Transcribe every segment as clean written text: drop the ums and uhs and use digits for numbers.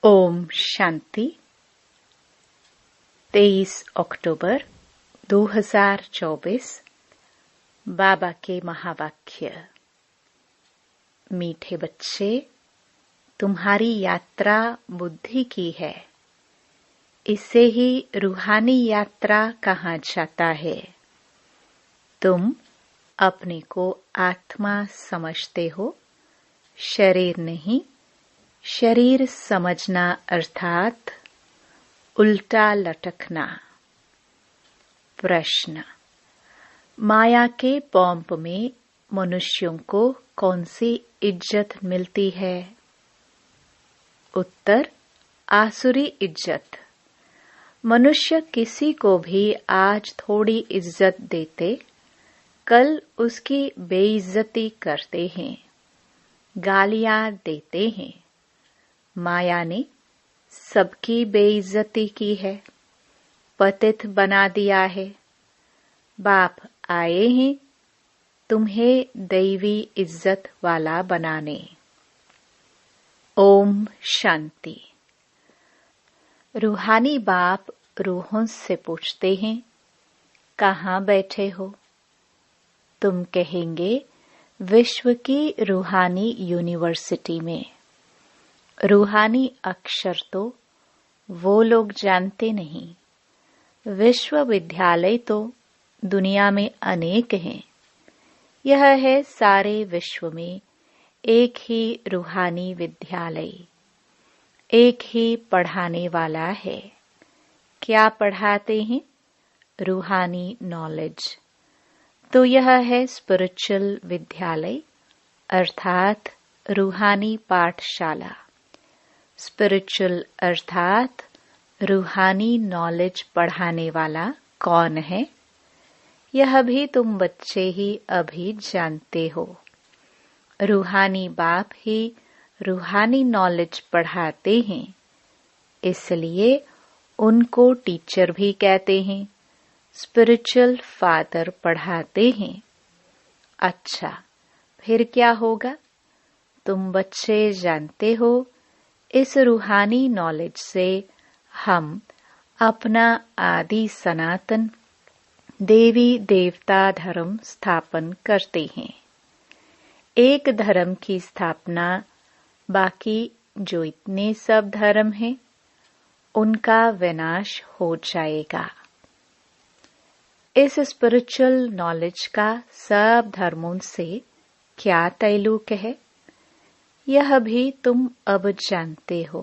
ओम शांति। 23 अक्टूबर 2024। बाबा के महावाक्य। मीठे बच्चे, तुम्हारी यात्रा बुद्धि की है, इसे ही रूहानी यात्रा कहा जाता है। तुम अपने को आत्मा समझते हो, शरीर नहीं। शरीर समझना अर्थात उल्टा लटकना। प्रश्न। माया के पंप में मनुष्यों को कौन सी इज्जत मिलती है? उत्तर, आसुरी इज्जत। मनुष्य किसी को भी आज थोड़ी इज्जत देते, कल उसकी बेइज्जती करते हैं, गालियां देते हैं। माया ने सबकी बेइज्जती की है, पतित बना दिया है। बाप आए हैं तुम्हें दैवी इज्जत वाला बनाने। ओम शांति। रूहानी बाप रूहों से पूछते हैं, कहाँ बैठे हो? तुम कहेंगे, विश्व की रूहानी यूनिवर्सिटी में। रूहानी अक्षर तो वो लोग जानते नहीं। विश्वविद्यालय तो दुनिया में अनेक हैं। यह है सारे विश्व में एक ही रूहानी विद्यालय, एक ही पढ़ाने वाला है। क्या पढ़ाते हैं? रूहानी नॉलेज। तो यह है स्पिरिचुअल विद्यालय अर्थात रूहानी पाठशाला। स्पिरिचुअल अर्थात रूहानी नॉलेज पढ़ाने वाला कौन है? यह भी तुम बच्चे ही अभी जानते हो। रूहानी बाप ही रूहानी नॉलेज पढ़ाते हैं, इसलिए उनको टीचर भी कहते हैं। स्पिरिचुअल फादर पढ़ाते हैं। अच्छा, फिर क्या होगा? तुम बच्चे जानते हो, इस रूहानी नॉलेज से हम अपना आदि सनातन देवी देवता धर्म स्थापन करते हैं। एक धर्म की स्थापना, बाकी जो इतने सब धर्म हैं उनका विनाश हो जाएगा। इस स्पिरिचुअल नॉलेज का सब धर्मों से क्या ताल्लुक है, यह भी तुम अब जानते हो।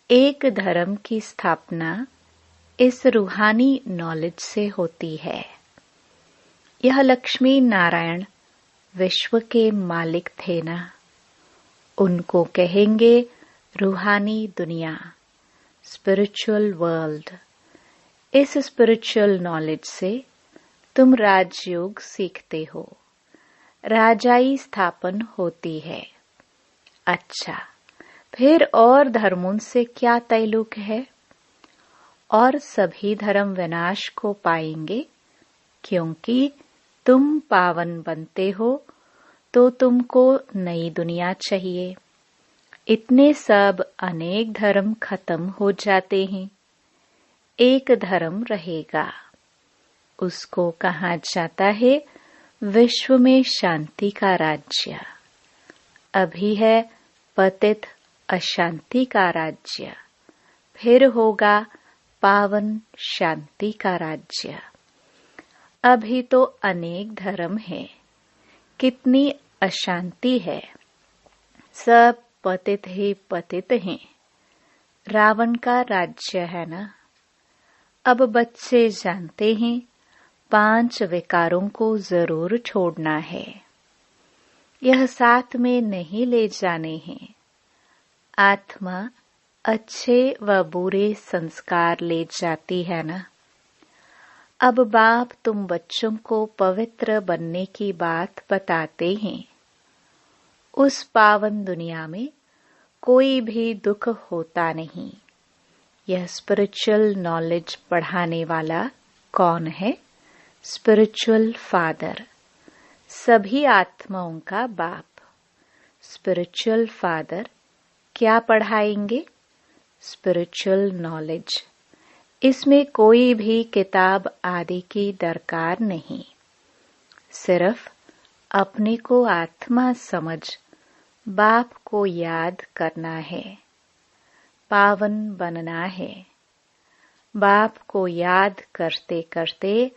एक धर्म की स्थापना इस रूहानी नॉलेज से होती है। यह लक्ष्मी नारायण विश्व के मालिक थे ना, उनको कहेंगे रूहानी दुनिया, स्पिरिचुअल वर्ल्ड। इस स्पिरिचुअल नॉलेज से तुम राजयोग सीखते हो, राजाई स्थापन होती है। अच्छा, फिर और धर्मों से क्या ताल्लुक है? और सभी धर्म विनाश को पाएंगे, क्योंकि तुम पावन बनते हो तो तुमको नई दुनिया चाहिए। इतने सब अनेक धर्म खत्म हो जाते हैं, एक धर्म रहेगा। उसको कहा जाता है विश्व में शांति का राज्य। अभी है पतित अशांति का राज्य, फिर होगा पावन शांति का राज्य। अभी तो अनेक धर्म है, कितनी अशांति है, सब पतित ही पतित हैं। रावण का राज्य है ना। अब बच्चे जानते हैं 5 विकारों को जरूर छोड़ना है। यह साथ में नहीं ले जाने हैं। आत्मा अच्छे व बुरे संस्कार ले जाती है ना। अब बाप तुम बच्चों को पवित्र बनने की बात बताते हैं। उस पावन दुनिया में कोई भी दुख होता नहीं। यह स्पिरिचुअल नॉलेज पढ़ाने वाला कौन है? स्पिरिचुअल फादर, सभी आत्माओं का बाप। स्पिरिचुअल फादर क्या पढ़ाएंगे? Spiritual knowledge. इसमें कोई भी किताब आदि की दरकार नहीं, सिर्फ अपने को आत्मा समझ बाप को याद करना है, पावन बनना है। बाप को याद करते करते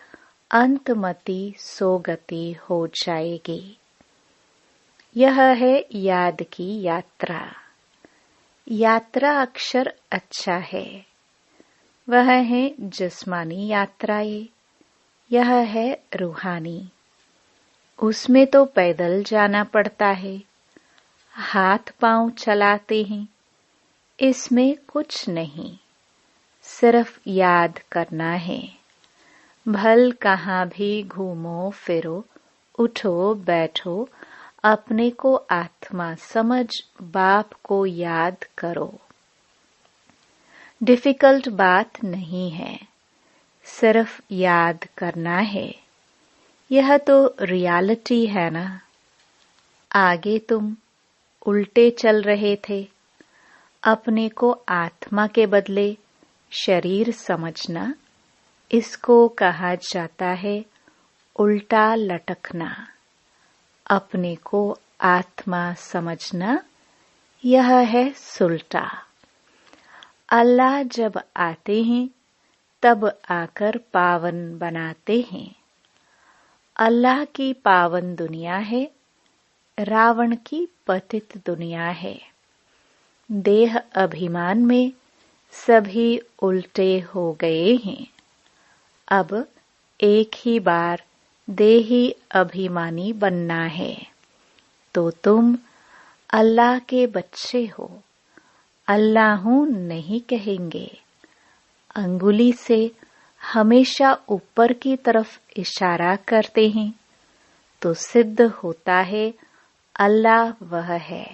अंतमति सोगति हो जाएगी। यह है याद की यात्रा। यात्रा अक्षर अच्छा है, वह है जिस्मानी यात्राएं, यह है रूहानी। उसमें तो पैदल जाना पड़ता है, हाथ पांव चलाते हैं। इसमें कुछ नहीं, सिर्फ याद करना है। भल कहाँ भी घूमो फिरो, उठो बैठो, अपने को आत्मा समझ बाप को याद करो। डिफिकल्ट बात नहीं है, सिर्फ याद करना है। यह तो रियलिटी है ना। आगे तुम उल्टे चल रहे थे, अपने को आत्मा के बदले शरीर समझना, इसको कहा जाता है उल्टा लटकना। अपने को आत्मा समझना, यह है सुलटा। अल्लाह जब आते हैं तब आकर पावन बनाते हैं। अल्लाह की पावन दुनिया है, रावण की पतित दुनिया है। देह अभिमान में सभी उल्टे हो गए हैं। अब एक ही बार देही अभिमानी बनना है, तो तुम अल्लाह के बच्चे हो। अल्लाह हूँ नहीं कहेंगे। अंगुली से हमेशा ऊपर की तरफ इशारा करते हैं, तो सिद्ध होता है अल्लाह वह है।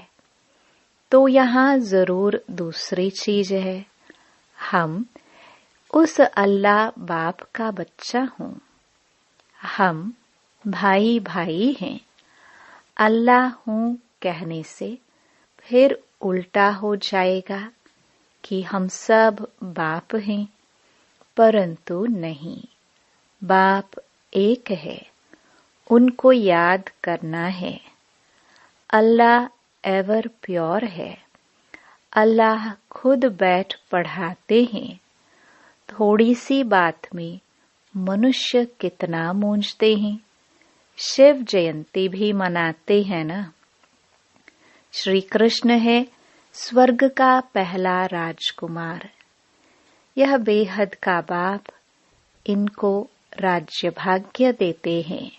तो यहाँ जरूर दूसरी चीज है, हम उस अल्लाह बाप का बच्चा हूँ। हम भाई भाई हैं। अल्लाह हूँ कहने से फिर उल्टा हो जाएगा कि हम सब बाप हैं, परंतु नहीं, बाप एक है, उनको याद करना है। अल्लाह एवर प्योर है। अल्लाह खुद बैठ पढ़ाते हैं। थोड़ी सी बात में मनुष्य कितना मूंझते हैं। शिव जयंती भी मनाते हैं ना। श्री कृष्ण है स्वर्ग का पहला राजकुमार। यह बेहद का बाप इनको राज्य भाग्य देते हैं।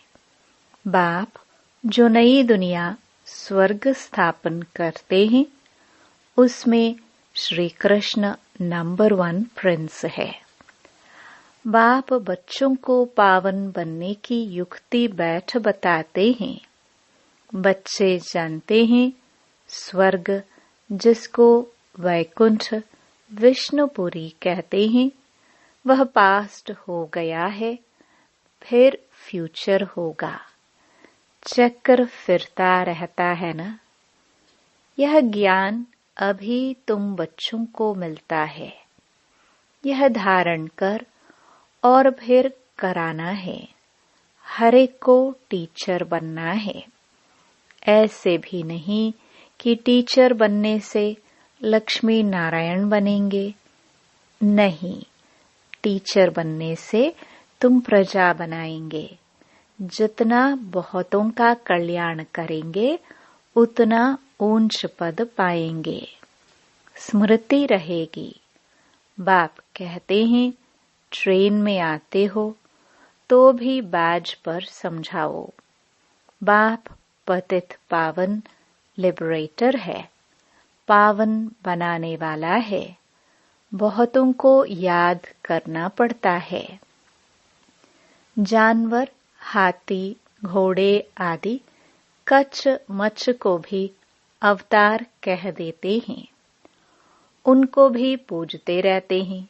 बाप जो नई दुनिया स्वर्ग स्थापन करते हैं, उसमें श्री कृष्ण नंबर 1 प्रिंस है। बाप बच्चों को पावन बनने की युक्ति बैठ बताते हैं। बच्चे जानते हैं स्वर्ग, जिसको वैकुंठ विष्णुपुरी कहते हैं, वह पास्ट हो गया है, फिर फ्यूचर होगा। चक्र फिरता रहता है ना। यह ज्ञान अभी तुम बच्चों को मिलता है। यह धारण कर और फिर कराना है। हर एक को टीचर बनना है। ऐसे भी नहीं कि टीचर बनने से लक्ष्मी नारायण बनेंगे। नहीं, टीचर बनने से तुम प्रजा बनाएंगे। जितना बहुतों का कल्याण करेंगे, उतना ऊंच पद पाएंगे। स्मृति रहेगी। बाप कहते हैं ट्रेन में आते हो तो भी बैज पर समझाओ। बाप पतित पावन लिबरेटर है, पावन बनाने वाला है। बहुतों को याद करना पड़ता है। जानवर, हाथी, घोड़े आदि कच्छ मच्छ को भी अवतार कह देते हैं। उनको भी पूजते रहते हैं।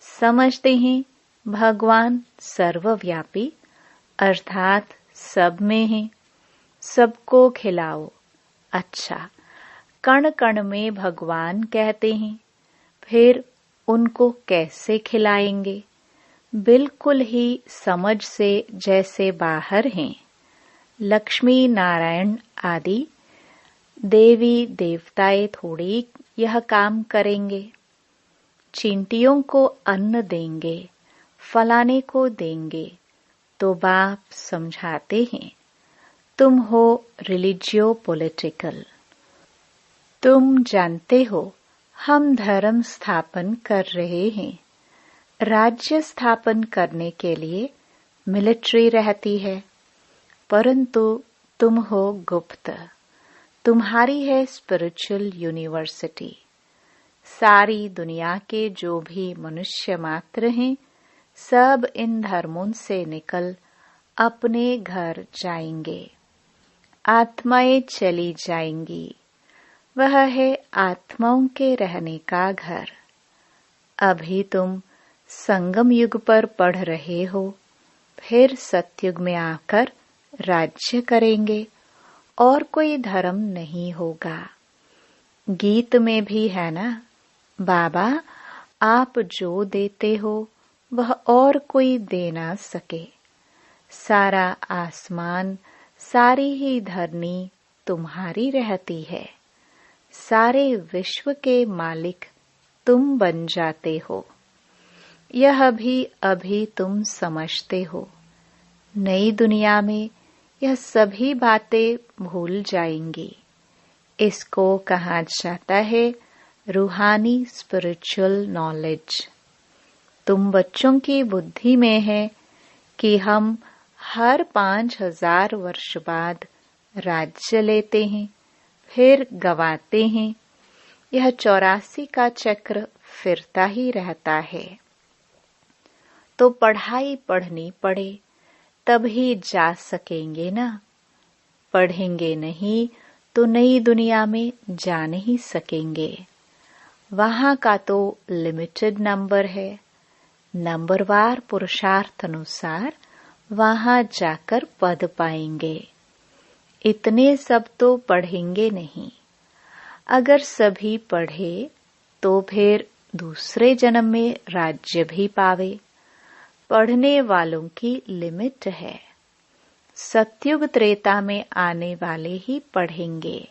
समझते हैं भगवान सर्वव्यापी अर्थात सब में है। सबको खिलाओ। अच्छा, कण कण में भगवान कहते हैं, फिर उनको कैसे खिलाएंगे? बिल्कुल ही समझ से जैसे बाहर हैं। लक्ष्मी नारायण आदि देवी देवताएं थोड़ी यह काम करेंगे। चींटियों को अन्न देंगे, फलाने को देंगे, तो बाप समझाते हैं, तुम हो रिलीजियो पॉलिटिकल। तुम जानते हो हम धर्म स्थापन कर रहे हैं। राज्य स्थापन करने के लिए मिलिट्री रहती है, परंतु तुम हो गुप्त। तुम्हारी है स्पिरिचुअल यूनिवर्सिटी। सारी दुनिया के जो भी मनुष्य मात्र हैं, सब इन धर्मों से निकल अपने घर जाएंगे। आत्माएं चली जाएंगी। वह है आत्माओं के रहने का घर। अभी तुम संगम युग पर पढ़ रहे हो, फिर सतयुग में आकर राज्य करेंगे और कोई धर्म नहीं होगा। गीत में भी है ना, बाबा आप जो देते हो वह और कोई दे ना सके। सारा आसमान, सारी ही धरनी तुम्हारी रहती है। सारे विश्व के मालिक तुम बन जाते हो। यह भी अभी तुम समझते हो। नई दुनिया में यह सभी बातें भूल जाएंगी। इसको कहा जाता है रूहानी स्पिरिचुअल नॉलेज। तुम बच्चों की बुद्धि में है कि हम हर 5000 वर्ष बाद राज्य लेते हैं, फिर गवाते हैं। यह 84 का चक्र फिरता ही रहता है। तो पढ़ाई पढ़नी पड़े तभी जा सकेंगे ना। पढ़ेंगे नहीं तो नई दुनिया में जा नहीं सकेंगे। वहां का तो लिमिटेड नंबर है। नंबरवार पुरुषार्थ अनुसार वहां जाकर पद पाएंगे। इतने सब तो पढ़ेंगे नहीं। अगर सभी पढ़े तो फिर दूसरे जन्म में राज्य भी पावे। पढ़ने वालों की लिमिट है। सतयुग त्रेता में आने वाले ही पढ़ेंगे।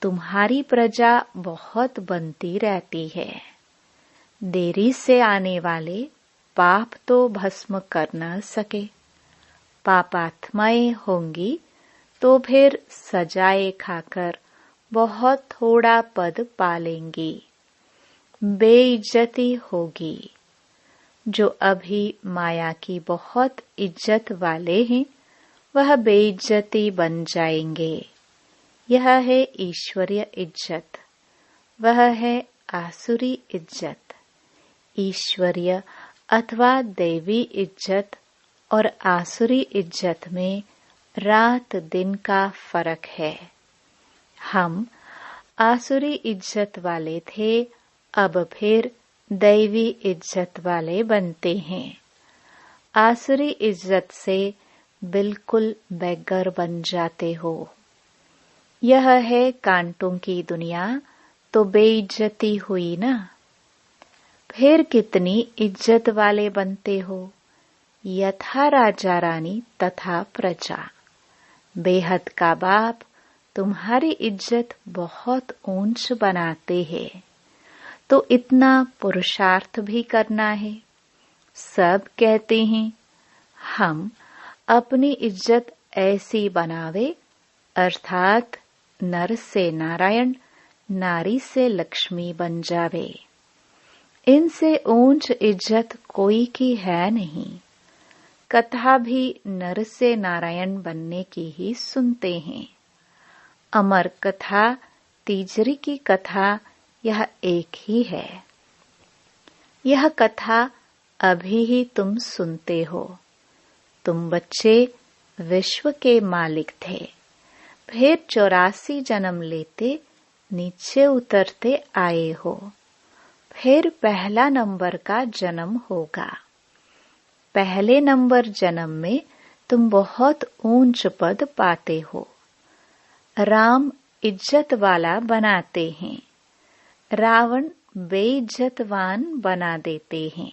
तुम्हारी प्रजा बहुत बनती रहती है। देरी से आने वाले पाप तो भस्म कर न सके। पापात्माएं होंगी तो फिर सजाए खाकर बहुत थोड़ा पद पालेंगी। बेइज्जती होगी। जो अभी माया की बहुत इज्जत वाले हैं, वह बेइज्जती बन जाएंगे। यह है ईश्वरीय इज्जत, वह है आसुरी इज्जत। ईश्वरीय अथवा दैवी इज्जत और आसुरी इज्जत में रात दिन का फर्क है। हम आसुरी इज्जत वाले थे, अब फिर दैवी इज्जत वाले बनते हैं। आसुरी इज्जत से बिल्कुल बेगर बन जाते हो। यह है कांटों की दुनिया, तो बेइज्जती हुई ना। फिर कितनी इज्जत वाले बनते हो। यथा राजा रानी तथा प्रजा। बेहद का बाप तुम्हारी इज्जत बहुत ऊंच बनाते हैं, तो इतना पुरुषार्थ भी करना है। सब कहते हैं हम अपनी इज्जत ऐसी बनावे, अर्थात नर से नारायण, नारी से लक्ष्मी बन जावे। इनसे ऊंच इज्जत कोई की है नहीं। कथा भी नर से नारायण बनने की ही सुनते हैं। अमर कथा, तीजरी की कथा, यह एक ही है। यह कथा अभी ही तुम सुनते हो। तुम बच्चे विश्व के मालिक थे, फिर 84 जन्म लेते नीचे उतरते आए हो। फिर पहला नंबर का जन्म होगा। पहले नंबर जन्म में तुम बहुत ऊंच पद पाते हो। राम इज्जत वाला बनाते हैं, रावण बेइज्जतवान बना देते हैं।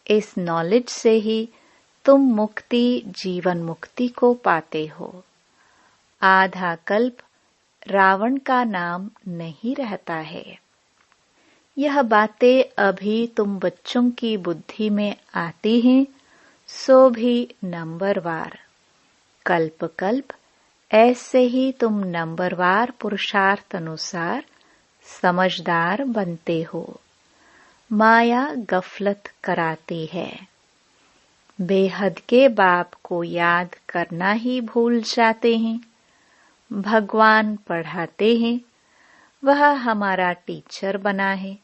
इस नॉलेज से ही तुम मुक्ति, जीवन मुक्ति को पाते हो। आधा कल्प रावण का नाम नहीं रहता है। यह बातें अभी तुम बच्चों की बुद्धि में आती हैं, सो भी नंबरवार। कल्प कल्प ऐसे ही तुम नंबरवार पुरुषार्थ अनुसार समझदार बनते हो। माया गफलत कराती है। बेहद के बाप को याद करना ही भूल जाते हैं। भगवान पढ़ाते हैं, वह हमारा टीचर बना है,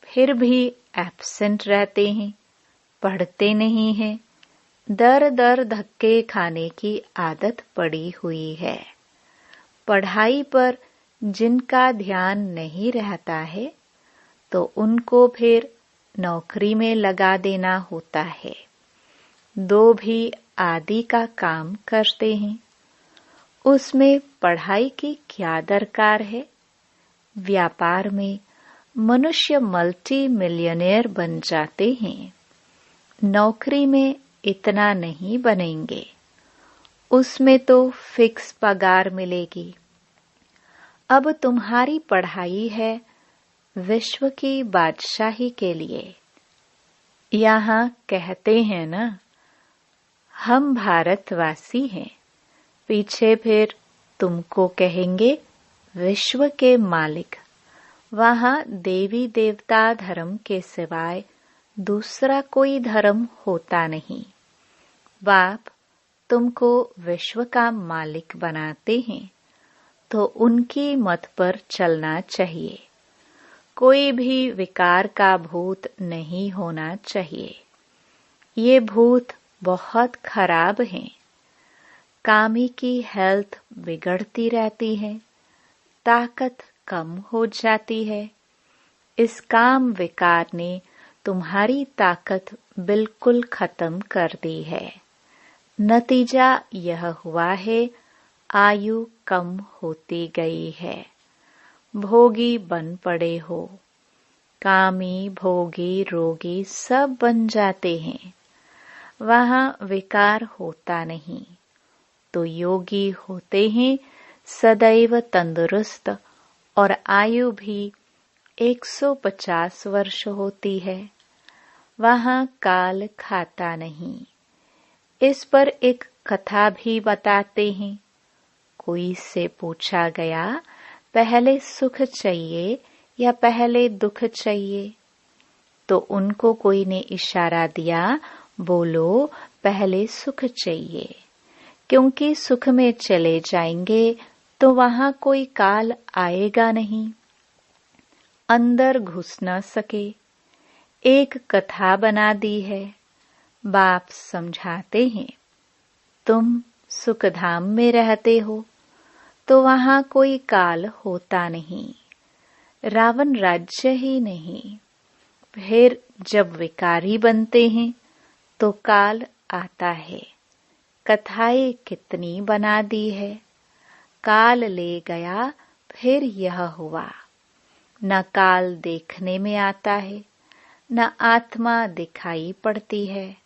फिर भी एब्सेंट रहते हैं, पढ़ते नहीं हैं। दर दर धक्के खाने की आदत पड़ी हुई है। पढ़ाई पर जिनका ध्यान नहीं रहता है, तो उनको फिर नौकरी में लगा देना होता है। दो भी आदि का काम करते हैं, उसमें पढ़ाई की क्या दरकार है। व्यापार में मनुष्य मल्टी मिलियनेयर बन जाते हैं, नौकरी में इतना नहीं बनेंगे, उसमें तो फिक्स पगार मिलेगी। अब तुम्हारी पढ़ाई है विश्व की बादशाही के लिए। यहाँ कहते हैं ना, हम भारतवासी हैं, पीछे फिर तुमको कहेंगे विश्व के मालिक। वहाँ देवी देवता धर्म के सिवाय दूसरा कोई धर्म होता नहीं। बाप तुमको विश्व का मालिक बनाते हैं, तो उनकी मत पर चलना चाहिए। कोई भी विकार का भूत नहीं होना चाहिए। ये भूत बहुत खराब हैं। कामी की हेल्थ बिगड़ती रहती है, ताकत कम हो जाती है। इस काम विकार ने तुम्हारी ताकत बिल्कुल खत्म कर दी है। नतीजा यह हुआ है, आयु कम होती गई है। भोगी बन पड़े हो, कामी, भोगी, रोगी सब बन जाते हैं। वहाँ विकार होता नहीं, तो योगी होते हैं सदैव तंदुरुस्त, और आयु भी 150 वर्ष होती है। वहाँ काल खाता नहीं। इस पर एक कथा भी बताते हैं। कोई से पूछा गया, पहले सुख चाहिए या पहले दुख चाहिए? तो उनको कोई ने इशारा दिया, बोलो पहले सुख चाहिए, क्योंकि सुख में चले जाएंगे तो वहाँ कोई काल आएगा नहीं, अंदर घुस न सके। एक कथा बना दी है। बाप समझाते हैं, तुम सुखधाम में रहते हो, तो वहाँ कोई काल होता नहीं, रावण राज्य ही नहीं। फिर जब विकारी बनते हैं तो काल आता है। कथाएं कितनी बना दी है। काल ले गया, फिर यह हुआ। न काल देखने में आता है, न आत्मा दिखाई पड़ती है।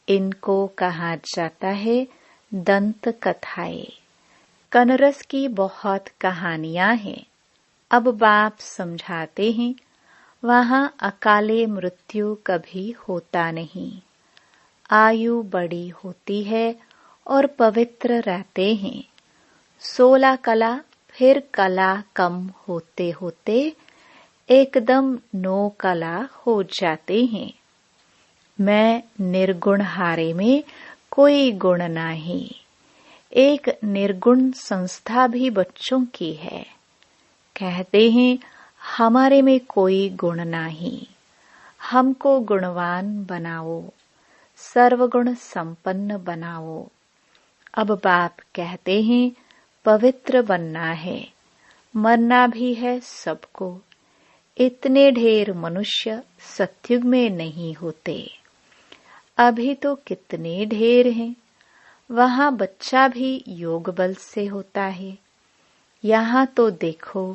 इनको कहा जाता है दंत कथाएं। कनरस की बहुत कहानियां हैं। अब बाप समझाते हैं, वहाँ अकाले मृत्यु कभी होता नहीं। आयु बड़ी होती है और पवित्र रहते हैं। 16 कला, फिर कला कम होते होते एकदम 9 कला हो जाते हैं। मैं निर्गुण हारे में कोई गुण नहीं। एक निर्गुण संस्था भी बच्चों की है। कहते हैं हमारे में कोई गुण नहीं, हमको गुणवान बनाओ, सर्वगुण संपन्न बनाओ। अब बाप कहते हैं पवित्र बनना है, मरना भी है सबको। इतने ढेर मनुष्य सतयुग में नहीं होते। अभी तो कितने ढेर हैं। वहाँ बच्चा भी योग बल से होता है। यहाँ तो देखो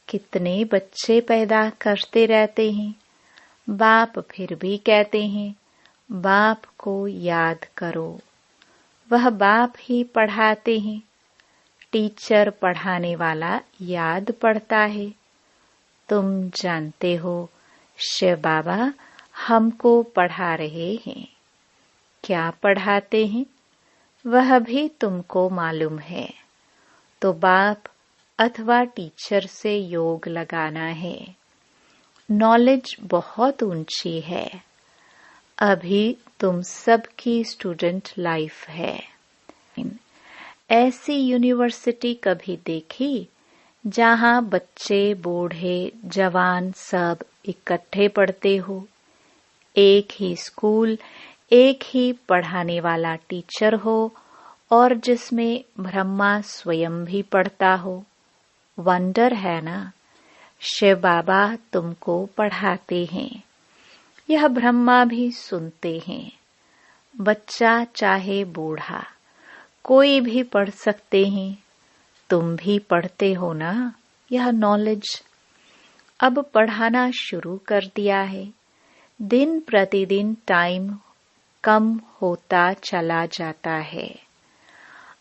कितने बच्चे पैदा करते रहते हैं, बाप फिर भी कहते हैं बाप को याद करो। वह बाप ही पढ़ाते हैं, टीचर पढ़ाने वाला याद पड़ता है। तुम जानते हो शिव बाबा हमको पढ़ा रहे हैं। क्या पढ़ाते हैं वह भी तुमको मालूम है। तो बाप अथवा टीचर से योग लगाना है। नॉलेज बहुत ऊंची है। अभी तुम सबकी स्टूडेंट लाइफ है। ऐसी यूनिवर्सिटी कभी देखी जहां बच्चे बूढ़े जवान सब इकट्ठे पढ़ते हो? एक ही स्कूल, एक ही पढ़ाने वाला टीचर हो और जिसमें ब्रह्मा स्वयं भी पढ़ता हो। वंडर है ना। शिव बाबा तुमको पढ़ाते हैं, यह ब्रह्मा भी सुनते हैं। बच्चा चाहे बूढ़ा कोई भी पढ़ सकते हैं। तुम भी पढ़ते हो ना यह नॉलेज। अब पढ़ाना शुरू कर दिया है। दिन प्रतिदिन टाइम कम होता चला जाता है।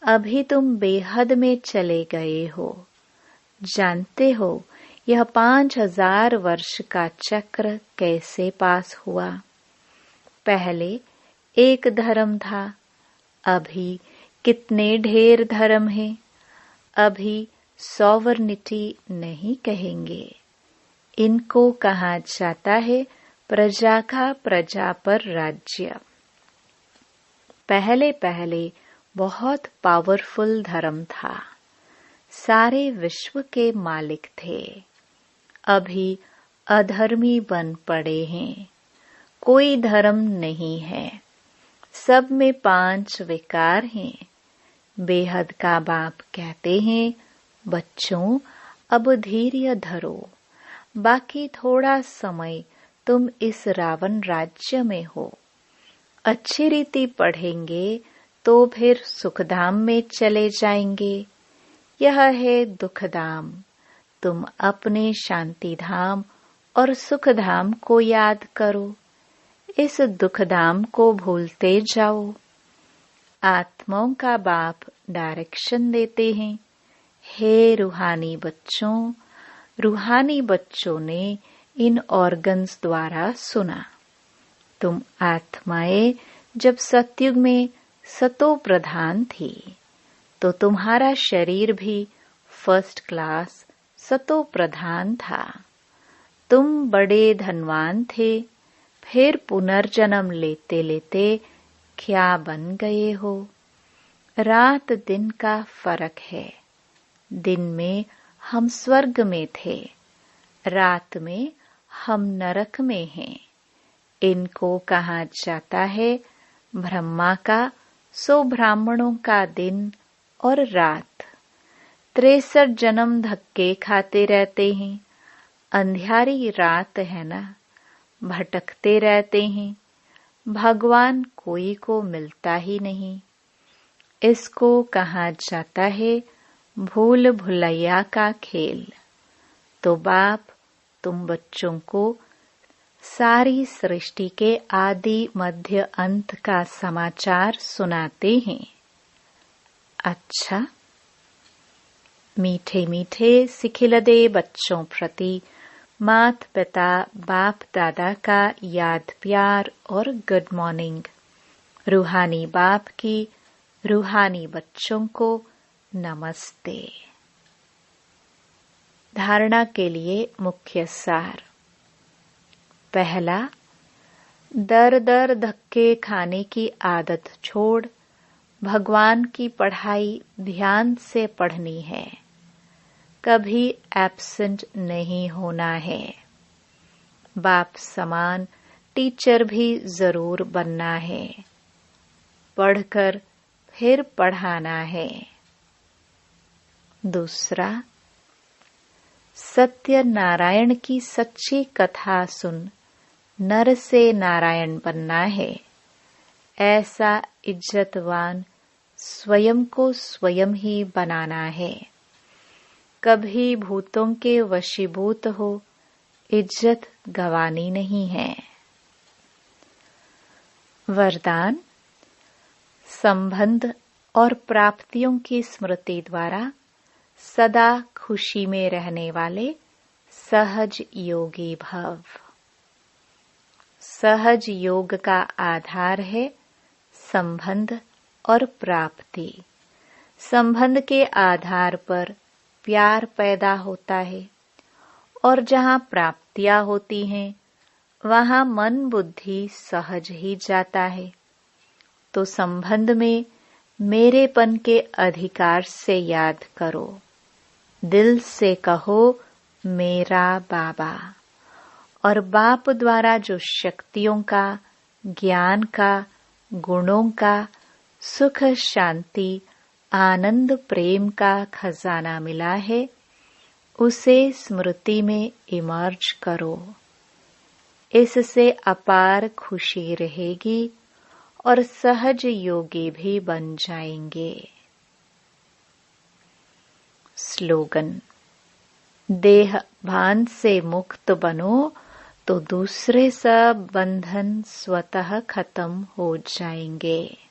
अभी तुम बेहद में चले गए हो। जानते हो यह 5000 वर्ष का चक्र कैसे पास हुआ? पहले एक धर्म था, अभी कितने ढेर धर्म हैं। अभी सॉवरनिटी नहीं कहेंगे, इनको कहा जाता है प्रजा का प्रजा पर राज्य। पहले पहले बहुत पावरफुल धर्म था, सारे विश्व के मालिक थे। अभी अधर्मी बन पड़े हैं, कोई धर्म नहीं है। सब में 5 विकार हैं। बेहद का बाप कहते हैं बच्चों अब धैर्य धरो, बाकी थोड़ा समय तुम इस रावण राज्य में हो। अच्छी रीति पढ़ेंगे तो फिर सुखधाम में चले जाएंगे। यह है दुखधाम। तुम अपने शांति धाम और सुखधाम को याद करो, इस दुखधाम को भूलते जाओ। आत्माओं का बाप डायरेक्शन देते हैं। हे रूहानी बच्चों, रूहानी बच्चों ने इन ऑर्गन्स द्वारा सुना। तुम आत्माएं जब सतयुग में सतो प्रधान थी तो तुम्हारा शरीर भी फर्स्ट क्लास सतो प्रधान था। तुम बड़े धनवान थे, फिर पुनर्जन्म लेते लेते क्या बन गए हो? रात दिन का फर्क है। दिन में हम स्वर्ग में थे, रात में हम नरक में हैं। इनको कहा जाता है ब्रह्मा का 100 ब्राह्मणों का दिन और रात। 63 जन्म धक्के खाते रहते हैं। अंधियारी रात है ना, भटकते रहते हैं। भगवान कोई को मिलता ही नहीं। इसको कहा जाता है भूल भुलैया का खेल। तो बाप तुम बच्चों को सारी सृष्टि के आदि मध्य अंत का समाचार सुनाते हैं। अच्छा, मीठे मीठे सिखिलदे बच्चों प्रति मात पिता बाप दादा का याद प्यार और गुड मॉर्निंग। रूहानी बाप की रूहानी बच्चों को नमस्ते। धारणा के लिए मुख्य सार। पहला, दर दर धक्के खाने की आदत छोड़ भगवान की पढ़ाई ध्यान से पढ़नी है। कभी एब्सेंट नहीं होना है। बाप समान टीचर भी जरूर बनना है। पढ़कर फिर पढ़ाना है। दूसरा, सत्य नारायण की सच्ची कथा सुन नर से नारायण बनना है। ऐसा इज्जतवान स्वयं को स्वयं ही बनाना है। कभी भूतों के वशीभूत हो इज्जत गंवानी नहीं है। वरदान। संबंध और प्राप्तियों की स्मृति द्वारा सदा खुशी में रहने वाले सहज योगी भव। सहज योग का आधार है संबंध और प्राप्ति। संबंध के आधार पर प्यार पैदा होता है और जहाँ प्राप्तियां होती हैं वहाँ मन बुद्धि सहज ही जाता है। तो संबंध में मेरेपन के अधिकार से याद करो। दिल से कहो मेरा बाबा। और बाप द्वारा जो शक्तियों का, ज्ञान का, गुणों का, सुख शांति आनंद प्रेम का खजाना मिला है उसे स्मृति में इमर्ज करो। इससे अपार खुशी रहेगी और सहज योगी भी बन जाएंगे। स्लोगन। देह भान से मुक्त बनो तो दूसरे सब बंधन स्वतः खत्म हो जाएंगे।